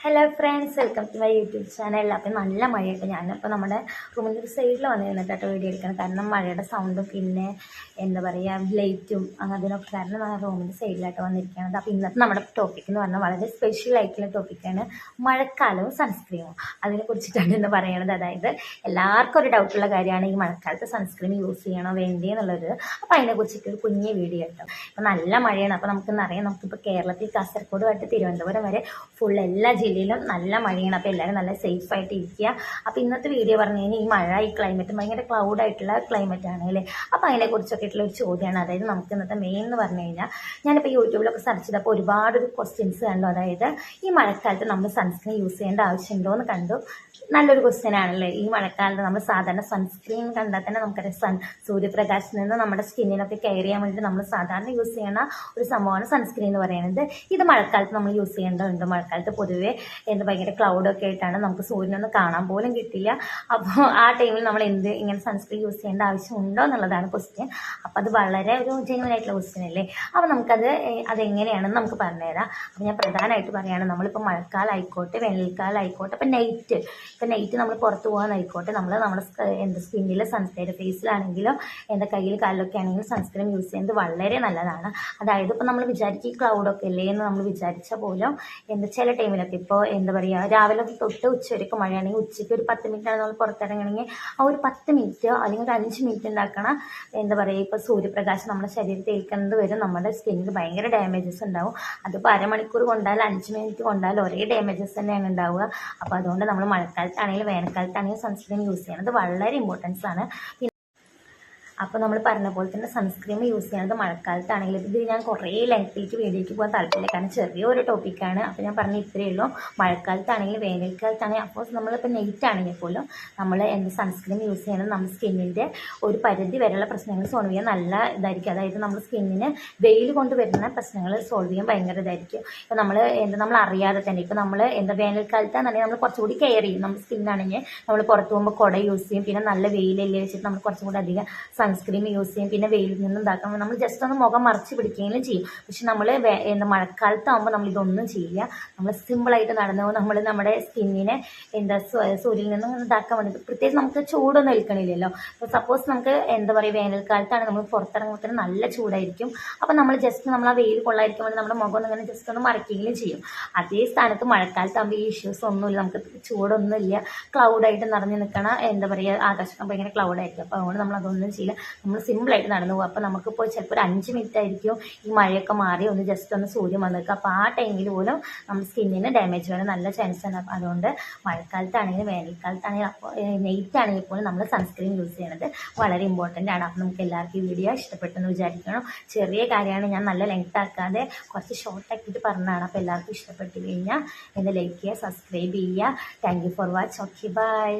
Hello friends, welcome to my YouTube channel. അപ്പം നല്ല മഴയൊക്കെ ഞാനിപ്പോൾ നമ്മുടെ റൂമിൻ്റെ ഒരു സൈഡിൽ വന്നിരുന്നിട്ട് വീഡിയോ എടുക്കണം. കാരണം മഴയുടെ സൗണ്ടും പിന്നെ എന്താ പറയുക ലൈറ്റും അതിനൊക്കെ കാരണം ഞാൻ റൂമിൻ്റെ സൈഡിലായിട്ട് വന്നിരിക്കുകയാണ്. അപ്പോൾ ഇന്നത്തെ നമ്മുടെ ടോപ്പിക് എന്ന് പറഞ്ഞാൽ വളരെ സ്പെഷ്യൽ ആയിട്ടുള്ള ടോപ്പിക്കാണ് മഴക്കാലവും സൺസ്ക്രീമും. അതിനെക്കുറിച്ചിട്ടാണ് ഇന്ന് പറയുന്നത്. അതായത് എല്ലാവർക്കും ഒരു ഡൗട്ടുള്ള കാര്യമാണ് ഈ മഴക്കാലത്ത് സൺസ്ക്രീൻ യൂസ് ചെയ്യണോ വേണ്ടേ എന്നുള്ളത്. അപ്പോൾ അതിനെക്കുറിച്ചിട്ട് ഒരു കുഞ്ഞ് വീഡിയോ കേട്ടോ. അപ്പോൾ നല്ല മഴയാണ്. അപ്പോൾ നമുക്കിന്നറിയാം, നമുക്കിപ്പോൾ കേരളത്തിൽ കാസർഗോഡ് തൊട്ട് തിരുവനന്തപുരം വരെ ഫുൾ എല്ലാ ജില്ലയിലും നല്ല മഴയാണ്. അപ്പോൾ എല്ലാവരും നല്ല സേഫായിട്ട് ഇരിക്കുക. അപ്പോൾ ഇന്നത്തെ വീഡിയോ പറഞ്ഞു കഴിഞ്ഞാൽ ഈ മഴ ഈ ക്ലൈമറ്റ് ഭയങ്കര ക്ലൗഡായിട്ടുള്ള ക്ലൈമറ്റ് ആണ് അല്ലേ. അപ്പോൾ അതിനെക്കുറിച്ചൊക്കെ ആയിട്ടുള്ള ഒരു ചോദ്യമാണ്. അതായത് നമുക്ക് ഇന്നത്തെ മെയിൻ എന്ന് പറഞ്ഞു കഴിഞ്ഞാൽ ഞാനിപ്പോൾ യൂട്യൂബിലൊക്കെ സെർച്ച് ചെയ്തപ്പോൾ ഒരുപാട് ക്വസ്റ്റ്യൻസ് കണ്ടു. അതായത് ഈ മഴക്കാലത്ത് നമ്മൾ സൺസ്ക്രീൻ യൂസ് ചെയ്യേണ്ട ആവശ്യമുണ്ടോ എന്ന് കണ്ടു. നല്ലൊരു ക്വസ്റ്റ്യൻ ആണല്ലേ. ഈ മഴക്കാലത്ത് നമ്മൾ സാധാരണ സൺസ്ക്രീൻ കണ്ടാൽ തന്നെ നമുക്കറിയാം സൂര്യപ്രകാശത്തിൽ നിന്ന് നമ്മുടെ സ്കിന്നിനൊക്കെ കെയർ ചെയ്യാൻ വേണ്ടിയിട്ട് നമ്മൾ സാധാരണ യൂസ് ചെയ്യുന്ന ഒരു സംഭവമാണ് സൺസ്ക്രീൻ എന്ന് പറയുന്നത്. ഇത് മഴക്കാലത്ത് നമ്മൾ യൂസ് ചെയ്യേണ്ടതുണ്ട്. മഴക്കാലത്ത് പൊതുവേ ഭയങ്കര ക്ലൗഡൊക്കെ ആയിട്ടാണ്, നമുക്ക് സൂര്യനൊന്നും കാണാൻ പോലും കിട്ടില്ല. അപ്പോൾ ആ ടൈമിൽ നമ്മൾ ഇങ്ങനെ സൺസ്ക്രീൻ യൂസ് ചെയ്യേണ്ട ആവശ്യമുണ്ടോ എന്നുള്ളതാണ് ക്വസ്റ്റ്യൻ. അപ്പോൾ അത് വളരെ ഒരു ജെന്യുവൻ ആയിട്ടുള്ള ക്വസ്റ്റ്യൻ അല്ലേ. അപ്പോൾ അതെങ്ങനെയാണെന്ന് നമുക്ക് പറഞ്ഞുതരാം. അപ്പോൾ ഞാൻ പ്രധാനമായിട്ട് പറയുകയാണ്, നമ്മളിപ്പോൾ മഴക്കാലം ആയിക്കോട്ടെ വേനൽക്കാലം ആയിക്കോട്ടെ, ഇപ്പം നൈറ്റ് നമ്മൾ പുറത്ത് പോകാനായിക്കോട്ടെ, നമ്മുടെ സ്കിന്നിൽ സൺസ്ക്രീൻ ഫേസിലാണെങ്കിലും കയ്യിൽ കാലിലൊക്കെ ആണെങ്കിലും സൺസ്ക്രീൻ യൂസ് ചെയ്യുന്നത് വളരെ നല്ലതാണ്. അതായത് ഇപ്പോൾ നമ്മൾ വിചാരിക്കും ഈ ക്ലൗഡൊക്കെ അല്ലേ എന്ന് നമ്മൾ വിചാരിച്ച പോലും ചില ടൈമിലൊക്കെ ഇപ്പോൾ രാവിലെ തൊട്ട് ഉച്ച വരെയൊക്കെ മഴയാണെങ്കിൽ ഉച്ചയ്ക്ക് ഒരു 10 മിനിറ്റാണ് നമ്മൾ പുറത്തിറങ്ങണമെങ്കിൽ ആ ഒരു 10 മിനിറ്റ് അല്ലെങ്കിൽ ഒരു 5 മിനിറ്റ് ഉണ്ടാക്കണം ഇപ്പോൾ സൂര്യപ്രകാശം നമ്മുടെ ശരീരത്തിൽ ഏൽക്കുന്നത് വരും നമ്മുടെ സ്കിന്നിൽ ഭയങ്കര ഡാമേജസ് ഉണ്ടാവും. അതിപ്പോൾ അരമണിക്കൂർ കൊണ്ടാലും 5 മിനിറ്റ് കൊണ്ടാലും ഒരേ ഡാമേജസ് തന്നെയാണ് ഉണ്ടാവുക. അപ്പോൾ അതുകൊണ്ട് നമ്മൾ മഴക്കാലത്താണെങ്കിലും വേനൽക്കാലത്താണെങ്കിലും സൺസ്ക്രീൻ യൂസ് ചെയ്യുന്നത് വളരെ ഇമ്പോർട്ടൻസ് ആണ്. അപ്പോൾ നമ്മൾ പറഞ്ഞ പോലെ തന്നെ സൺസ്ക്രീം യൂസ് ചെയ്യുന്നത് മഴക്കാലത്താണെങ്കിലും ഇത് ഞാൻ കുറേ ലെങ്ത്തിലേക്ക് വീഡിയോയ്ക്ക് പോകാൻ താല്പര്യമില്ല, കാരണം ചെറിയൊരു ടോപ്പിക്കാണ്. അപ്പോൾ ഞാൻ പറഞ്ഞ ഇത്രയേ ഉള്ളൂ. മഴക്കാലത്താണെങ്കിലും വേനൽക്കാലത്താണെങ്കിലും അപ്പോൾ നമ്മളിപ്പോൾ നൈറ്റ് ആണെങ്കിൽ പോലും നമ്മൾ സൺസ്ക്രീം യൂസ് ചെയ്യുന്നത് നമ്മുടെ സ്കിന്നിൻ്റെ ഒരു പരിധി വരെയുള്ള പ്രശ്നങ്ങൾ സോൾവ് ചെയ്യാൻ നല്ല ഇതായിരിക്കും. അതായത് നമ്മുടെ സ്കിന്നിന് വെയിൽ കൊണ്ട് വരുന്ന പ്രശ്നങ്ങൾ സോൾവ് ചെയ്യാൻ ഭയങ്കര ഇതായിരിക്കും. ഇപ്പോൾ നമ്മൾ അറിയാതെ തന്നെ ഇപ്പോൾ നമ്മൾ വേനൽക്കാലത്താണെന്നുണ്ടെങ്കിൽ നമ്മൾ കുറച്ചുകൂടി കെയർ ചെയ്യും. നമ്മുടെ സ്കിന്നാണെങ്കിൽ നമ്മൾ പുറത്ത് പോകുമ്പോൾ കുട യൂസ് ചെയ്യും. പിന്നെ നല്ല വെയിലല്ലേ വെച്ചിട്ട് നമ്മൾ കുറച്ചും കൂടി അധികം സൺസ്ക്രീൻ യൂസ് ചെയ്യും. പിന്നെ വെയിലിൽ നിന്നും ഇതാക്കുമ്പോൾ നമ്മൾ ജസ്റ്റ് ഒന്ന് മുഖം മറിച്ച് പിടിക്കുകയും ചെയ്യും. പക്ഷെ നമ്മൾ മഴക്കാലത്താകുമ്പോൾ നമ്മൾ ഇതൊന്നും ചെയ്യില്ല. നമ്മൾ സിമ്പിളായിട്ട് നടന്നു നമ്മുടെ സ്കിന്നിനെ സൂര്യനിൽ നിന്നും ഇതാക്കാൻ വേണ്ടിയിട്ട് പ്രത്യേകിച്ച് നമുക്ക് ചൂടൊന്നും ഏൽക്കണില്ലല്ലോ. അപ്പോൾ സപ്പോസ് നമുക്ക് വേനൽക്കാലത്താണ് നമ്മൾ പുറത്തിറങ്ങുമ്പോൾ നല്ല ചൂടായിരിക്കും. അപ്പോൾ നമ്മൾ ജസ്റ്റ് നമ്മൾ ആ വെയിൽ കൊള്ളായിരിക്കാൻ വേണ്ടി നമ്മുടെ മുഖം ഇങ്ങനെ ജസ്റ്റ് ഒന്ന് മറയ്ക്കുകയും ചെയ്യും. അതേ സ്ഥാനത്ത് മഴക്കാലത്താകുമ്പോൾ ഈ ഇഷ്യൂസ് ഒന്നുമില്ല, നമുക്ക് ചൂടൊന്നുമില്ല, ക്ലൗഡായിട്ട് നിറഞ്ഞു നിൽക്കണ ആകാശം ഭയങ്കര ക്ലൗഡായിരിക്കും. അപ്പോൾ അതുകൊണ്ട് നമ്മൾ അതൊന്നും ചെയ്യില്ല, നമ്മൾ സിമ്പിളായിട്ട് നടന്നു പോകും. അപ്പോൾ നമുക്കിപ്പോൾ ചിലപ്പോൾ ഒരു 5 മിനിറ്റ് ആയിരിക്കും ഈ മഴയൊക്കെ മാറി ജസ്റ്റ് ഒന്ന് സൂര്യൻ വന്ന് നിൽക്കുക. അപ്പോൾ ആ ടൈമിൽ പോലും നമ്മുടെ സ്കിന്നിന് ഡാമേജ് വരാൻ നല്ല ചാൻസ് ആണ്. അപ്പോൾ അതുകൊണ്ട് മഴക്കാലത്താണെങ്കിലും വേനൽക്കാലത്താണെങ്കിലും അപ്പോൾ നൈറ്റ് ആണെങ്കിൽ പോലും നമ്മൾ സൺസ്ക്രീൻ യൂസ് ചെയ്യുന്നത് വളരെ ഇമ്പോർട്ടൻ്റ് ആണ്. അപ്പോൾ നമുക്ക് എല്ലാവർക്കും ഈ വീഡിയോ ഇഷ്ടപ്പെട്ടെന്ന് വിചാരിക്കണം. ചെറിയ കാര്യമാണ്, ഞാൻ നല്ല ലെങ്ത് ആക്കാതെ കുറച്ച് ഷോർട്ടാക്കിയിട്ട് പറഞ്ഞതാണ്. അപ്പോൾ എല്ലാവർക്കും ഇഷ്ടപ്പെട്ട് കഴിഞ്ഞാൽ ലൈക്ക് ചെയ്യുക, സബ്സ്ക്രൈബ് ചെയ്യുക. Thank you for watch. Okay, by.